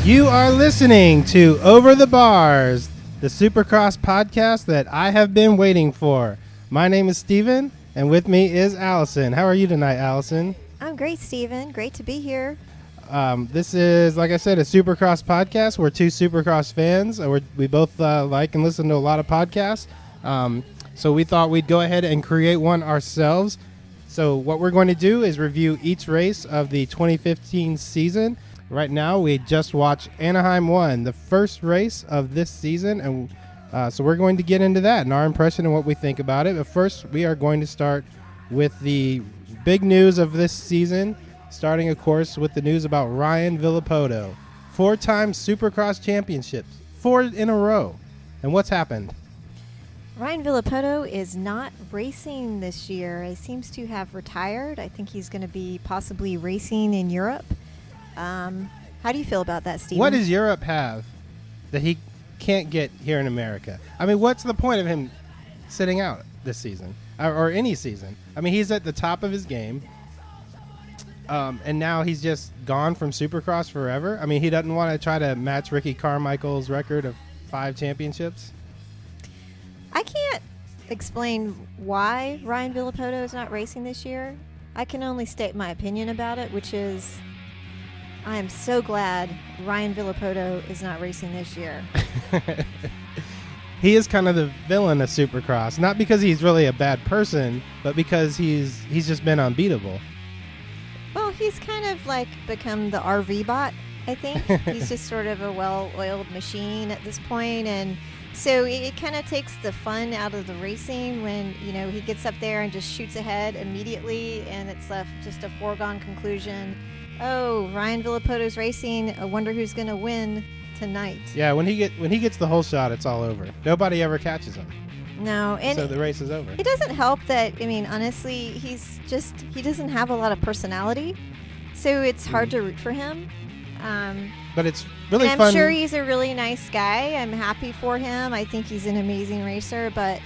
You are listening to Over the Bars, the Supercross podcast that I have been waiting for. My name is Steven, and with me is Allison. How are you tonight, Allison? I'm great, Steven. Great to be here. This is, like I said, a Supercross podcast. We're two Supercross fans. We both like and listen to a lot of podcasts. So we thought we'd go ahead and create one ourselves. So what we're going to do is review each race of the 2015 season. Right now, we just watched Anaheim 1, the first race of this season, and so we're going to get into that and our impression and what we think about it. But first, we are going to start with the big news of this season, starting, of course, with the news about Ryan Villopoto. 4-time Supercross championships, 4 in a row. And what's happened? Ryan Villopoto is not racing this year. He seems to have retired. I think he's going to be possibly racing in Europe. How do you feel about that, Steve? What does Europe have that he can't get here in America? I mean, what's the point of him sitting out this season or any season? I mean, he's at the top of his game, and now he's just gone from Supercross forever. I mean, he doesn't want to try to match Ricky Carmichael's record of 5 championships. I can't explain why Ryan Villopoto is not racing this year. I can only state my opinion about it, which is I am so glad Ryan Villopoto is not racing this year. He is kind of the villain of Supercross, not because he's really a bad person, but because he's just been unbeatable. Well, he's kind of like become the RV bot, I think. He's just sort of a well-oiled machine at this point, and so it kind of takes the fun out of the racing when, you know, he gets up there and just shoots ahead immediately, and it's just a foregone conclusion. Oh, Ryan Villopoto's racing. I wonder who's going to win tonight. Yeah, when he gets the whole shot, it's all over. Nobody ever catches him. No, and so the race is over. It doesn't help that, I mean, honestly, he doesn't have a lot of personality, so it's hard to root for him. But it's really fun. I'm sure he's a really nice guy. I'm happy for him. I think he's an amazing racer, but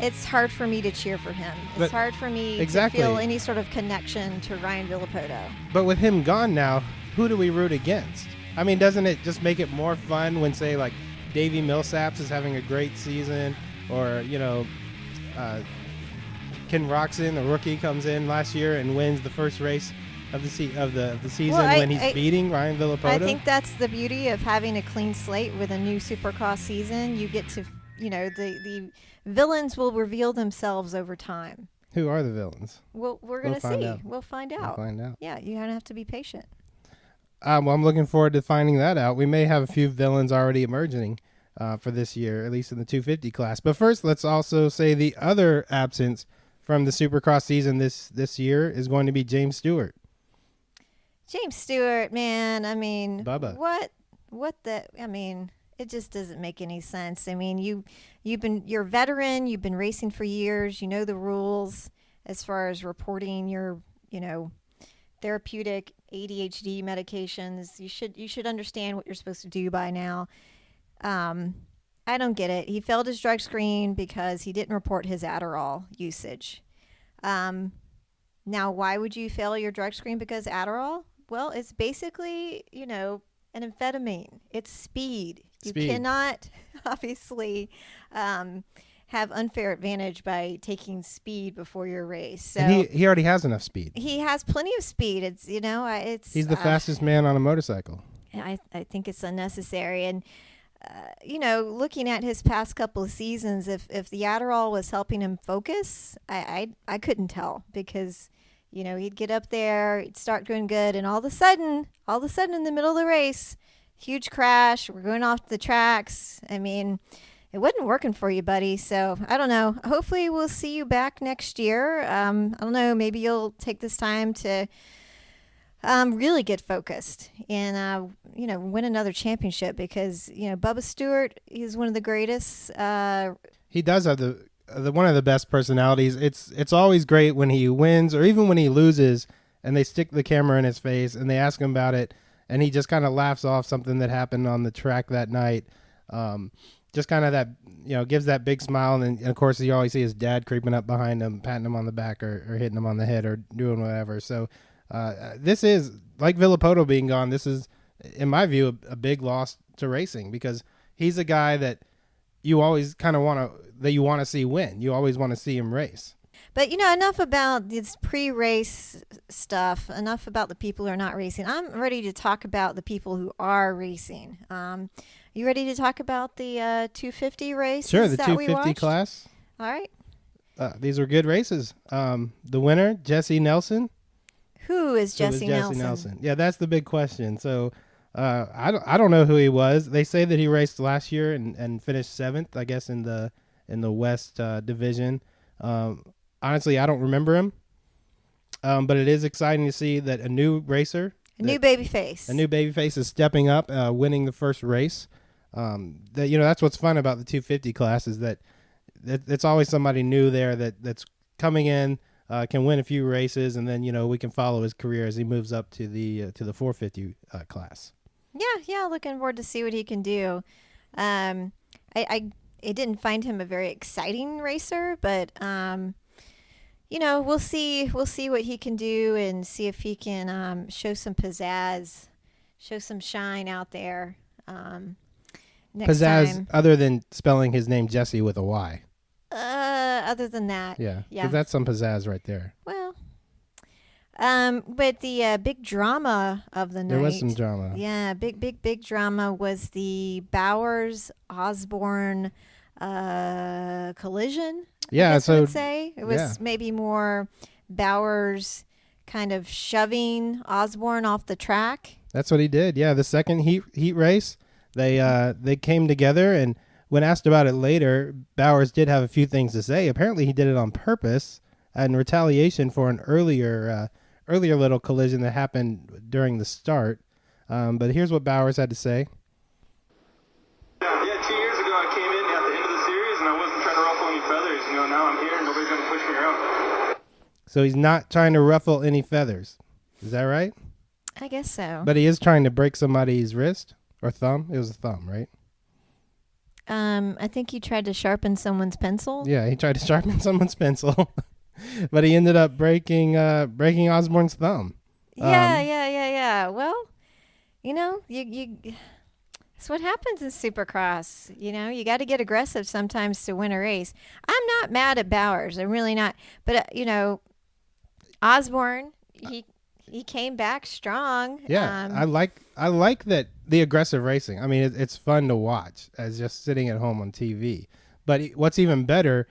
it's hard for me to cheer for him. It's hard for me to feel any sort of connection to Ryan Villopoto. But with him gone now, who do we root against? I mean, doesn't it just make it more fun when, say, like Davey Millsaps is having a great season, or, you know, Ken Roczen, a rookie, comes in last year and wins the first race of the season when he's beating Ryan Villopoto? I think that's the beauty of having a clean slate with a new Supercross season. You get to, you know, the villains will reveal themselves over time. Who are the villains? Well, we're going to see. We'll find out. Yeah, you're going to have to be patient. Well, I'm looking forward to finding that out. We may have a few villains already emerging for this year, at least in the 250 class. But first, let's also say the other absence from the Supercross season this year is going to be James Stewart. James Stewart, man, I mean, Bubba. I mean, it just doesn't make any sense. I mean, you're a veteran, you've been racing for years, you know the rules as far as reporting your, you know, therapeutic ADHD medications. You should understand what you're supposed to do by now. I don't get it. He failed his drug screen because he didn't report his Adderall usage. Now, why would you fail your drug screen because Adderall? Well, it's basically, you know, an amphetamine. It's speed. You cannot, obviously, have unfair advantage by taking speed before your race. So and he already has enough speed. He has plenty of speed. It's, you know, he's the fastest man on a motorcycle. I think it's unnecessary. And you know, looking at his past couple of seasons, if the Adderall was helping him focus, I couldn't tell, because, you know, he'd get up there, he'd start doing good, and all of a sudden in the middle of the race, huge crash, we're going off the tracks. I mean, it wasn't working for you, buddy. So I don't know. Hopefully we'll see you back next year. I don't know. Maybe you'll take this time to really get focused and, win another championship because, Bubba Stewart, he's one of the greatest. He does have the one of the best personalities. It's always great when he wins or even when he loses and they stick the camera in his face and they ask him about it and he just kind of laughs off something that happened on the track that night. Just kind of that, gives that big smile. And of course, you always see his dad creeping up behind him, patting him on the back or hitting him on the head or doing whatever. So this is, like Villapoto being gone, this is, in my view, a big loss to racing because he's a guy that you always kind of want to see win. You always want to see him race. But, enough about this pre-race stuff, enough about the people who are not racing. I'm ready to talk about the people who are racing. You ready to talk about the 250 race? Sure, the 250 class. All right. These were good races. The winner, Jessie Nelson. Who is Jessie Nelson? Yeah, that's the big question. So I don't know who he was. They say that he raced last year and finished 7th, I guess, in the West Division. Honestly, I don't remember him. But it is exciting to see that a new racer, a new baby face is stepping up, winning the first race. That's what's fun about the 250 class is that it's always somebody new there that's coming in, can win a few races, and then we can follow his career as he moves up to the 450 class. Yeah, looking forward to see what he can do. I didn't find him a very exciting racer, but we'll see what he can do and see if he can show some pizzazz, show some shine out there. Next pizzazz, time. Other than spelling his name Jesse with a Y. Other than that. Yeah. That's some pizzazz right there. Well, but the big drama of the night. There was some drama. Yeah, big drama was the Bowers Osborne collision. Yeah, I would say it was maybe more Bowers kind of shoving Osborne off the track. That's what he did. Yeah, the second heat race, they came together, and when asked about it later, Bowers did have a few things to say. Apparently, he did it on purpose in retaliation for an earlier little collision that happened during the start. But here's what Bowers had to say. Yeah, 2 years ago I came in at the end of the series and I wasn't trying to ruffle any feathers. Now I'm here and nobody's going to push me around. So he's not trying to ruffle any feathers. Is that right? I guess so. But he is trying to break somebody's wrist or thumb. It was a thumb, right? I think he tried to sharpen someone's pencil. Yeah, he tried to sharpen someone's pencil, but he ended up breaking Osborne's thumb. Yeah. Well, you that's what happens in Supercross. You got to get aggressive sometimes to win a race. I'm not mad at Bowers. I'm really not. But Osborne, he came back strong. Yeah, I like that, the aggressive racing. I mean, it's fun to watch as just sitting at home on TV. But what's even better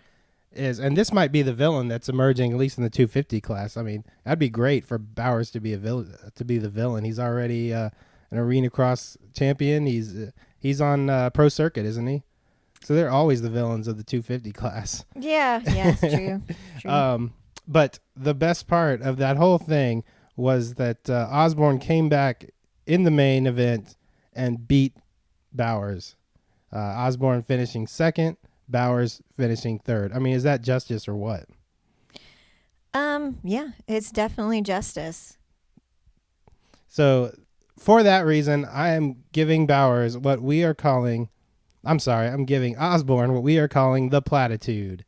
is, and this might be the villain that's emerging, at least in the 250 class. I mean, that'd be great for Bowers to be the villain. He's already an arena cross champion. He's on pro circuit, isn't he? So they're always the villains of the 250 class. Yeah, it's true. But the best part of that whole thing was that Osborne came back in the main event and beat Bowers. Osborne finishing second, Bowers finishing third. I mean, is that justice or what? Yeah, it's definitely justice. So for that reason, I am giving Bowers what we are calling, I'm giving Osborne what we are calling the Platitude.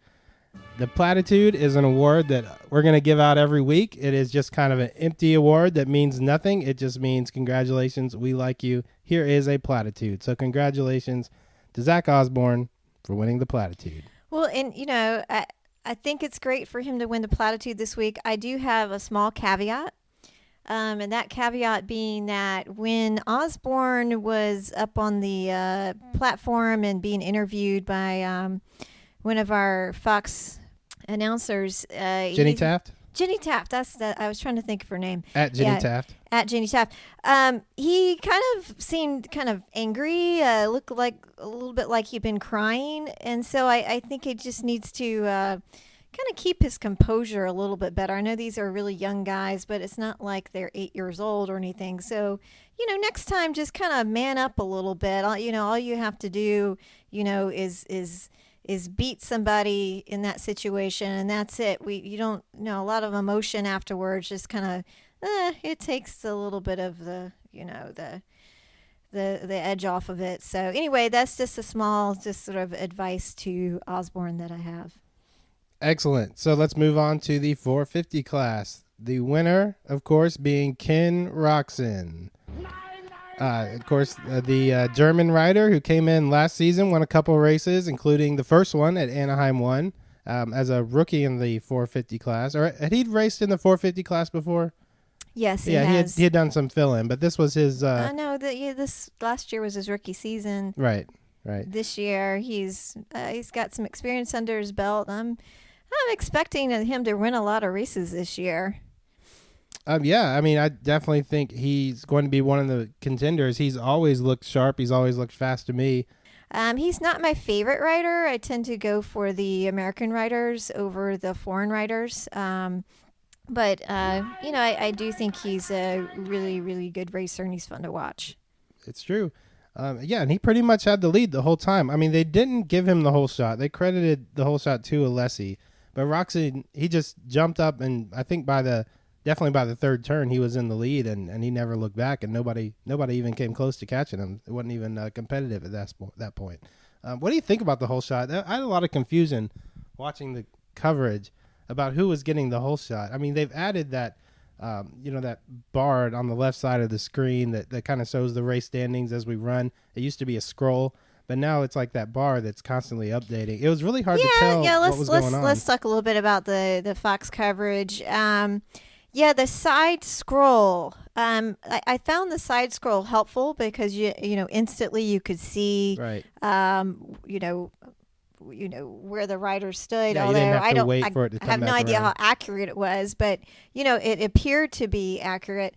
The Platitude is an award that we're going to give out every week. It is just kind of an empty award that means nothing. It just means congratulations, we like you. Here is a Platitude. So congratulations to Zach Osborne for winning the Platitude. Well, and I think it's great for him to win the Platitude this week. I do have a small caveat. And that caveat being that when Osborne was up on the platform and being interviewed by one of our Fox announcers, Jenny Taft? Jenny Taft. I was trying to think of her name. At Jenny Taft. At Jenny Taft. He kind of seemed kind of angry. Looked like a little bit like he'd been crying, and so I think he just needs to kind of keep his composure a little bit better. I know these are really young guys, but it's not like they're 8 years old or anything. So, next time just kind of man up a little bit. All you have to do, is beat somebody in that situation, and that's it. You don't know a lot of emotion afterwards. Just kind of, it takes a little bit of the edge off of it. So anyway, that's just a small, just sort of advice to Osborne that I have. Excellent. So let's move on to the 450 class. The winner, of course, being Ken Roczen. Of course, the German rider who came in last season, won a couple races, including the first one at Anaheim 1 as a rookie in the 450 class. Or had he raced in the 450 class before? Yes, he has. He had done some fill-in, but this was his... I know that this last year was his rookie season. Right. This year, he's got some experience under his belt. I'm expecting him to win a lot of races this year. Yeah, I mean, I definitely think he's going to be one of the contenders. He's always looked sharp. He's always looked fast to me. He's not my favorite rider. I tend to go for the American riders over the foreign riders. But I do think he's a really, really good racer, and he's fun to watch. It's true. Yeah, and he pretty much had the lead the whole time. I mean, they didn't give him the whole shot. They credited the whole shot to Alessi. But Roxy, he just jumped up, and I think definitely by the third turn, he was in the lead, and he never looked back, and nobody even came close to catching him. It wasn't even competitive at that point. What do you think about the whole shot? I had a lot of confusion watching the coverage about who was getting the whole shot. I mean, they've added that, that bar on the left side of the screen that kind of shows the race standings as we run. It used to be a scroll, but now it's like that bar that's constantly updating. It was really hard to tell what was going on. Let's talk a little bit about the Fox coverage. The side scroll. I found the side scroll helpful because instantly you could see, right. Where the rider stood. Yeah, although I have no idea how accurate it was, but it appeared to be accurate.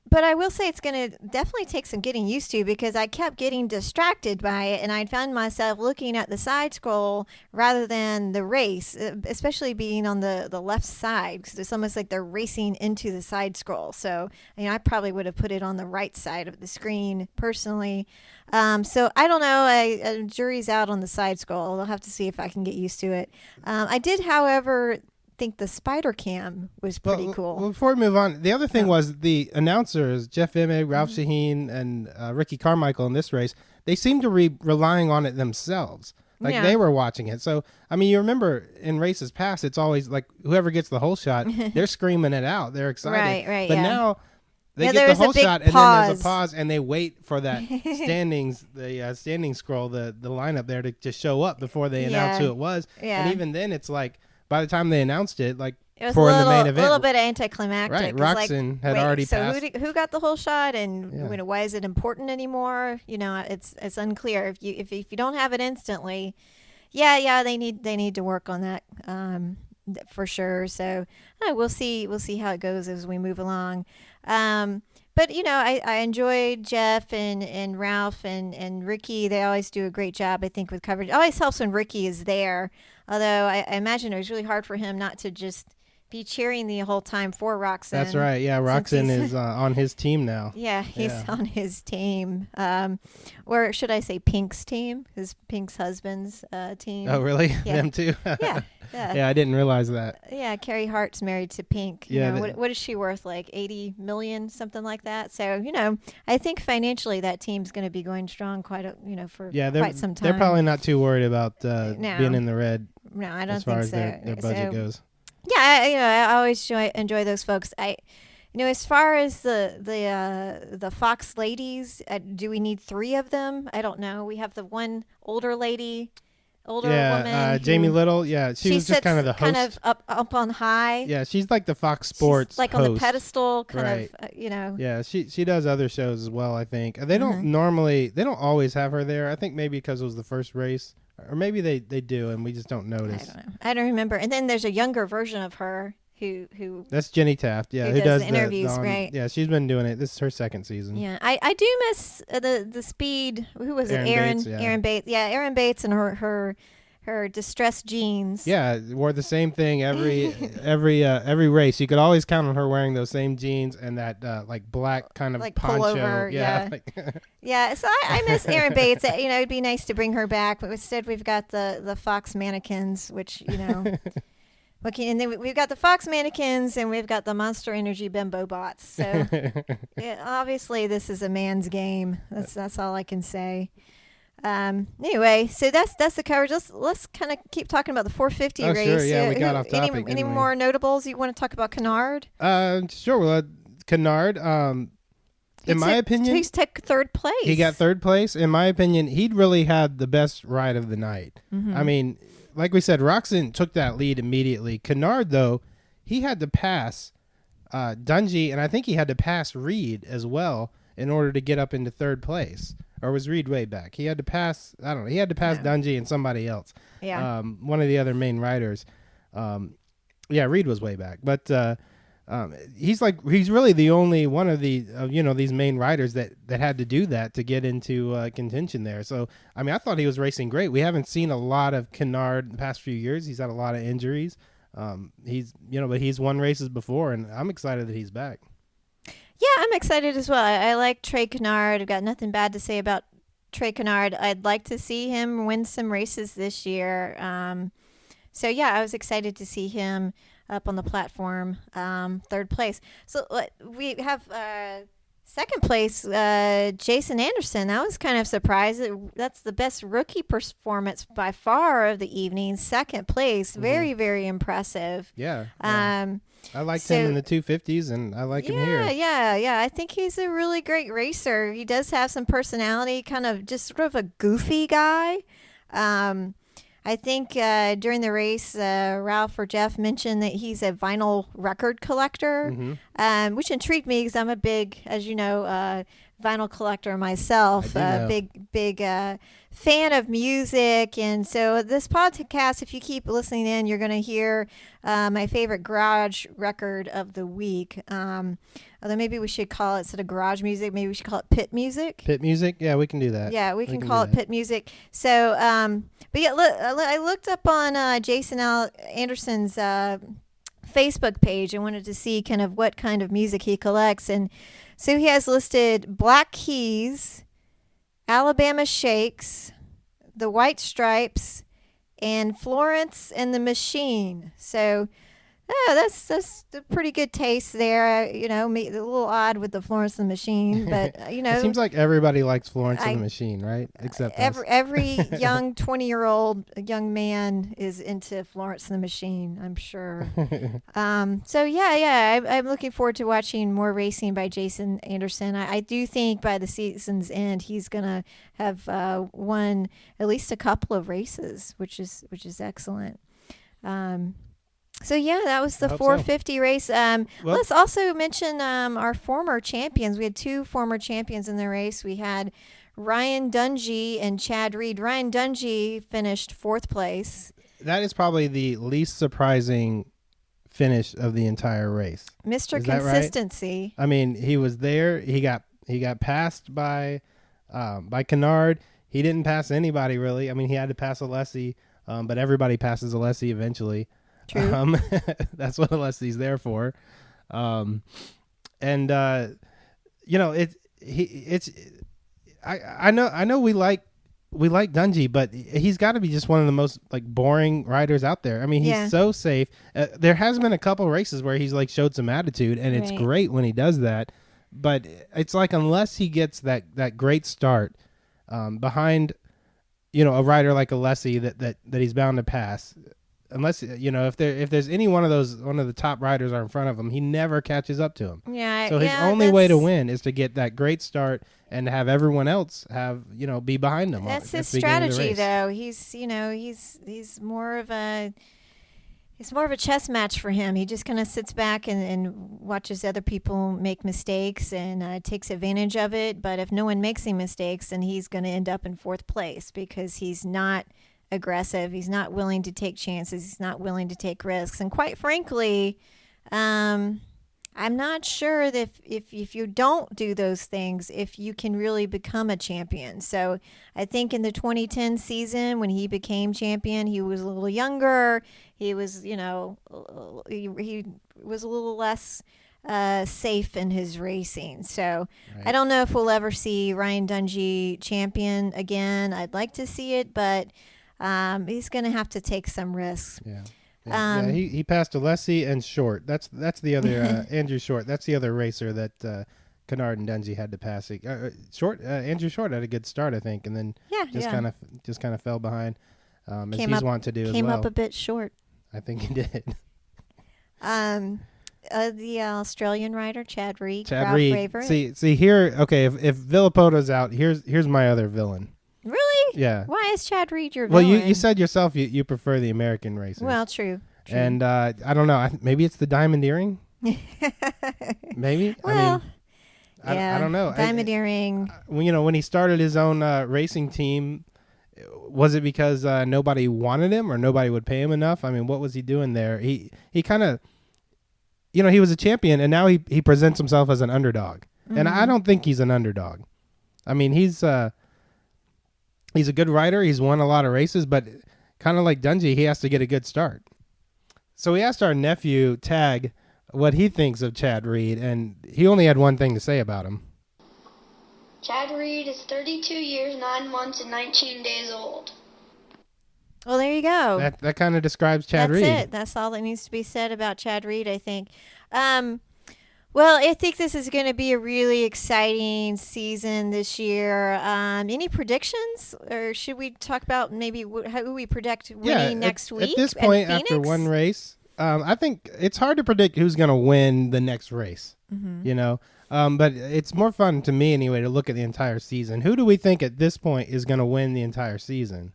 But I will say it's going to definitely take some getting used to, because I kept getting distracted by it, and I found myself looking at the side scroll rather than the race, especially being on the left side, because it's almost like they're racing into the side scroll. So I probably would have put it on the right side of the screen personally. So I don't know. Jury's out on the side scroll. I'll have to see if I can get used to it. I did, however, think the spider cam was pretty cool. Well, before we move on, the other thing was the announcers, Jeff Emme, Ralph Shaheen, and Ricky Carmichael in this race, they seemed to be relying on it themselves. Like they were watching it. So, I mean, you remember in races past, it's always like whoever gets the whole shot, they're screaming it out. They're excited. Right. But now they get the whole shot, and then there's a pause, and they wait for that standing scroll, the lineup there to show up before they announce who it was. Yeah. And even then, it's like, by the time they announced it, like it was for the main event, a little bit anticlimactic. Right, Roczen had already passed. So who got the whole shot, and why is it important anymore? It's unclear. If you don't have it instantly, they need to work on that for sure. So we'll see how it goes as we move along. But I enjoyed Jeff and Ralph and Ricky. They always do a great job, I think, with coverage. It always helps when Ricky is there. Although I imagine it was really hard for him not to just be cheering the whole time for Roczen. That's right. Yeah, Roczen is on his team now. Yeah, he's on his team. Or should I say Pink's team? Pink's husband's team. Oh, really? Yeah. Them too? Yeah. Yeah, I didn't realize that. Yeah, Carrie Hart's married to Pink. What is she worth? Like $80 million, something like that. So, I think financially that team's going to be going strong quite some time. They're probably not too worried about being in the red. No, I don't as far think as so. Their budget goes. Yeah, I always enjoy those folks. As far as the Fox ladies, do we need 3 of them? I don't know. We have the one older lady. older woman. Jamie Little. Yeah, she was just kind of the host. Kind of up on high. Yeah, she's like the Fox Sports she's like host. on the pedestal, kind Right. of, you know. Yeah, she does other shows as well, I think. They don't always have her there. I think maybe because it was the first race, or maybe they do, and we just don't notice. I don't know. I don't remember. And then there's a younger version of her who That's Jenny Taft. Yeah, who does the interviews, right? Yeah, she's been doing it. This is her second season. Yeah, I do miss the speed. Who was it? Aaron Bates, yeah. Aaron Bates. Yeah, Aaron Bates and her distressed jeans. Yeah, wore the same thing every race. You could always count on her wearing those same jeans and that like black kind of like poncho. pullover. Yeah. Like Yeah, so I miss Erin Bates. You know, it'd be nice to bring her back, but instead we've got the Fox mannequins, which, you know, okay, and then we've got the Fox mannequins and we've got the Monster Energy bimbo bots. So yeah, obviously this is a man's game. That's all I can say. Anyway, so that's the coverage. Let's kind of keep talking about the 450 race. Sure, yeah, we got off topic. Any more notables you want to talk about? Kennard? Sure. Well, Kennard. In my opinion, he's took third place. He got third place. In my opinion, he'd really had the best ride of the night. Mm-hmm. I mean, like we said, Roxon took that lead immediately. Kennard, though, he had to pass Dungey, and I think he had to pass Reed as well in order to get up into third place. Or was Reed way back? He had to pass, I don't know, he had to pass Dungey and somebody else. Yeah. One of the other main riders. Yeah, Reed was way back. But he's really the only one of the, these main riders that had to do that to get into contention there. So, I mean, I thought he was racing great. We haven't seen a lot of Kennard the past few years. He's had a lot of injuries. But he's won races before, and I'm excited that he's back. Yeah, I'm excited as well. I like Trey Kennard. I've got nothing bad to say about Trey Kennard. I'd like to see him win some races this year. So, yeah, I was excited to see him up on the platform, third place. So we have second place, Jason Anderson. I was kind of surprised. That's the best rookie performance by far of the evening. Second place, very, very impressive. Yeah. I liked him in the 250s, and I like him here. Yeah. I think he's a really great racer. He does have some personality, kind of just sort of a goofy guy. I think during the race, Ralph or Jeff mentioned that he's a vinyl record collector, which intrigued me because I'm a big, as you know, vinyl collector myself, big fan of music. And so this podcast, if you keep listening in, you're going to hear my favorite garage record of the week. Although maybe we should call it, instead of garage music, maybe we should call it pit music. Pit music? Yeah, we can do that. Yeah, we can call it pit music. So, but yeah, I looked up on Jason Anderson's Facebook page and wanted to see kind of what kind of music he collects. And so he has listed Black Keys, Alabama Shakes, the White Stripes, and Florence and the Machine. So that's a pretty good taste there. A little odd with the Florence and the Machine, but it seems like everybody likes Florence and the Machine, right? Except every young 20-year-old young man is into Florence and the Machine, I'm sure. So yeah, I'm looking forward to watching more racing by Jason Anderson. I do think by the season's end he's gonna have won at least a couple of races, which is excellent. So yeah, that was the 450 race. Let's also mention our former champions. We had two former champions in the race. We had Ryan Dungey and Chad Reed. Ryan Dungey finished fourth place. That is probably the least surprising finish of the entire race. Mr. Consistency. Right? I mean, he was there. He got passed by Kennard. He didn't pass anybody really. I mean, he had to pass Alessi, but everybody passes Alessi eventually. True. That's what Alessi's there for. I know we like Dungey, but he's got to be just one of the most like boring riders out there. I mean, he's so safe. There has been a couple races where he's like showed some attitude, and it's great when he does that. But it's like unless he gets that great start behind, a rider like Alessi that he's bound to pass. unless if there's any one of the top riders are in front of him, he never catches up to him. Yeah. So his only way to win is to get that great start and have everyone else be behind him. That's at his the beginning of the strategy, race. though. He's more of a chess match for him. He just kind of sits back and watches other people make mistakes and takes advantage of it. But if no one makes any mistakes, then he's going to end up in fourth place because he's not aggressive. He's not willing to take chances. He's not willing to take risks. And quite frankly, I'm not sure that if you don't do those things, if you can really become a champion. So I think in the 2010 season when he became champion, he was a little younger. He was, he was a little less safe in his racing. So Right. I don't know if we'll ever see Ryan Dungey champion again. I'd like to see it, but he's going to have to take some risks. Yeah. Yeah, he passed Alessi and Short. That's the other Andrew Short. That's the other racer that Kennard and Dungey had to pass. Andrew Short had a good start, I think, and then just kind of fell behind, as he's wont to do as well. Came up a bit short. I think he did. The Australian rider Chad Reed. Chad Reed. See here. Okay, if Villapoto's out, here's my other villain. Really? Yeah. Why is Chad Reed your Well, villain? you said yourself you prefer the American racers. Well, true. And I don't know. Maybe it's the diamond earring. Maybe. Well, I don't know. Diamond earring. When he started his own racing team, was it because nobody wanted him or nobody would pay him enough? I mean, what was he doing there? He kind of, he was a champion, and now he presents himself as an underdog. Mm-hmm. And I don't think he's an underdog. I mean, he's a good rider. He's won a lot of races, but kind of like Dungey, he has to get a good start. So we asked our nephew, Tag, what he thinks of Chad Reed, and he only had one thing to say about him. Chad Reed is 32 years, 9 months, and 19 days old. Well, there you go. That kind of describes Chad Reed. That's it. That's all that needs to be said about Chad Reed, I think. Well, I think this is going to be a really exciting season this year. Any predictions, or should we talk about maybe who we predict winning next week? At this point, after one race, I think it's hard to predict who's going to win the next race. Mm-hmm. But it's more fun to me anyway to look at the entire season. Who do we think at this point is going to win the entire season?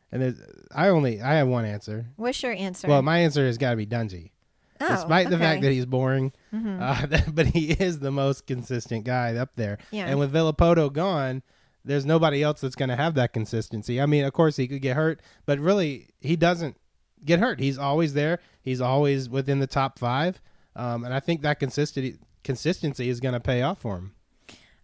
And I have one answer. What's your answer? Well, my answer has got to be Dungey. Despite the fact that he's boring, but he is the most consistent guy up there. Yeah. And with Villapoto gone, there's nobody else that's going to have that consistency. I mean, of course, he could get hurt, but really, he doesn't get hurt. He's always there. He's always within the top 5. And I think that consistency is going to pay off for him.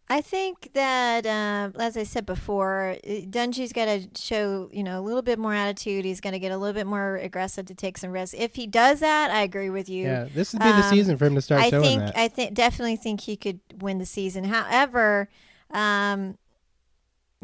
I think that, as I said before, Dungey's got to show, a little bit more attitude. He's going to get a little bit more aggressive to take some risks. If he does that, I agree with you. Yeah, this would be the season for him to start showing that. I definitely think he could win the season. However, you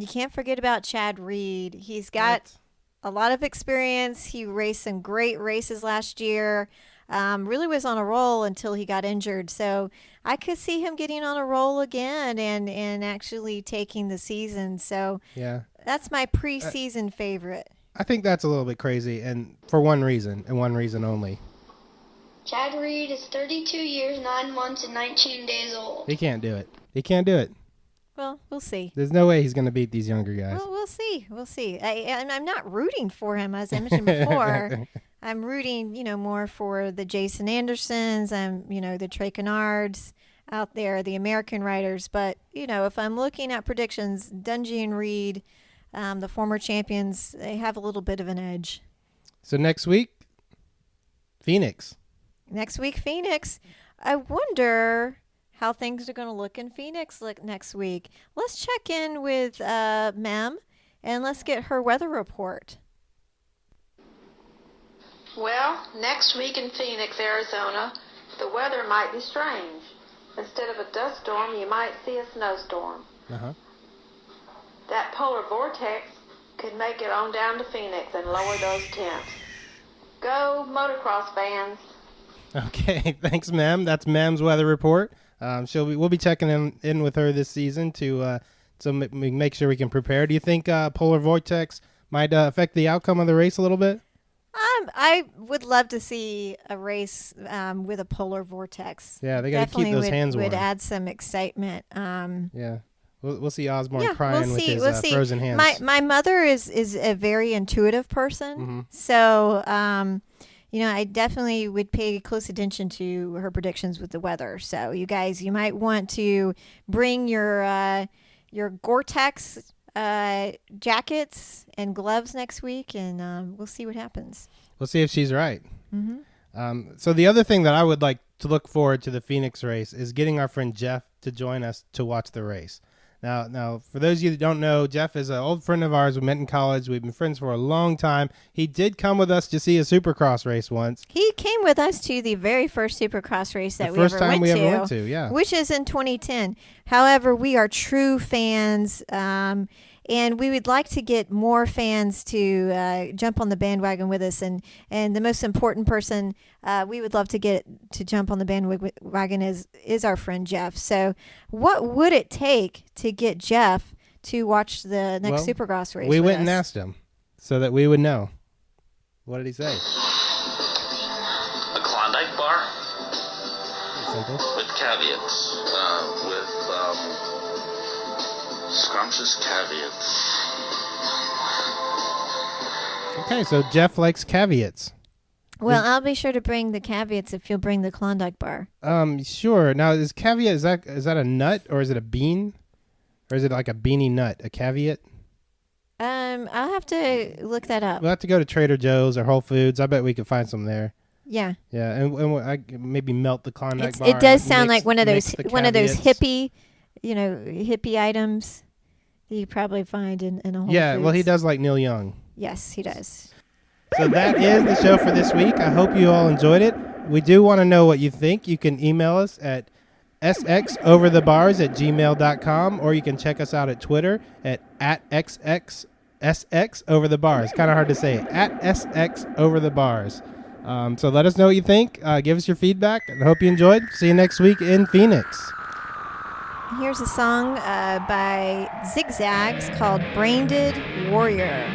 can't forget about Chad Reed. He's got a lot of experience. He raced some great races last year. Really was on a roll until he got injured. So I could see him getting on a roll again and actually taking the season. So yeah, that's my preseason favorite. I think that's a little bit crazy, and for one reason, and one reason only. Chad Reed is 32 years, 9 months, and 19 days old. He can't do it. Well, we'll see. There's no way he's going to beat these younger guys. Well, we'll see. I'm not rooting for him, as I mentioned before. I'm rooting, more for the Jason Andersons, the Trey Kennards out there, the American riders. But, if I'm looking at predictions, Dungey and Reed, the former champions, they have a little bit of an edge. So next week, Phoenix. I wonder how things are going to look in Phoenix next week. Let's check in with Mem, and let's get her weather report. Well, next week in Phoenix, Arizona, the weather might be strange. Instead of a dust storm, you might see a snowstorm. Uh-huh. That polar vortex could make it on down to Phoenix and lower those temps. Go motocross fans. Okay, thanks, Mem. That's Mem's weather report. We'll be checking in with her this season to make sure we can prepare. Do you think polar vortex might affect the outcome of the race a little bit? I would love to see a race with a polar vortex. Yeah, they got to keep Definitely those hands warm. would add some excitement. Yeah. We'll see Osborne Yeah, crying with his frozen hands. My mother is a very intuitive person, Mm-hmm. so I definitely would pay close attention to her predictions with the weather. So you guys, you might want to bring your Gore-Tex jackets and gloves next week, and we'll see what happens. We'll see if she's right. Mm-hmm. So the other thing that I would like to look forward to the Phoenix race is getting our friend Jeff to join us to watch the race. Now, for those of you that don't know, Jeff is an old friend of ours. We met in college. We've been friends for a long time. He did come with us to see a Supercross race once. He came with us to the very first Supercross race that The first time we ever went to, yeah. which is in 2010. However, we are true fans, and we would like to get more fans to jump on the bandwagon with us. And the most important person we would love to get to jump on the bandwagon is our friend Jeff. So what would it take to get Jeff to watch the next Supercross race? We with went us? and asked him so that we would know. What did he say? A Klondike bar Simple. with caveats, with scrumptious caveats. Okay, so Jeff likes caveats. Well, I'll be sure to bring the caveats if you'll bring the Klondike bar. Sure. Now, is caveat, is that a nut or is it a bean? Or is it like a beanie nut, a caveat? I'll have to look that up. We'll have to go to Trader Joe's or Whole Foods. I bet we could find some there. Yeah. Yeah, and I maybe melt the Klondike bar. It does and sound mix- like one of those mix the hippie, caveats. hippie items that you probably find in a Whole Foods. Yeah, well, he does like Neil Young. Yes, he does. So that is the show for this week. I hope you all enjoyed it. We do want to know what you think. You can email us at sxoverthebars@gmail.com, or you can check us out at Twitter at @xxsxoverthebars. Kind of hard to say. At @sxoverthebars. So let us know what you think. Give us your feedback. I hope you enjoyed. See you next week in Phoenix. Here's a song by Zigzags called Braindead Warrior.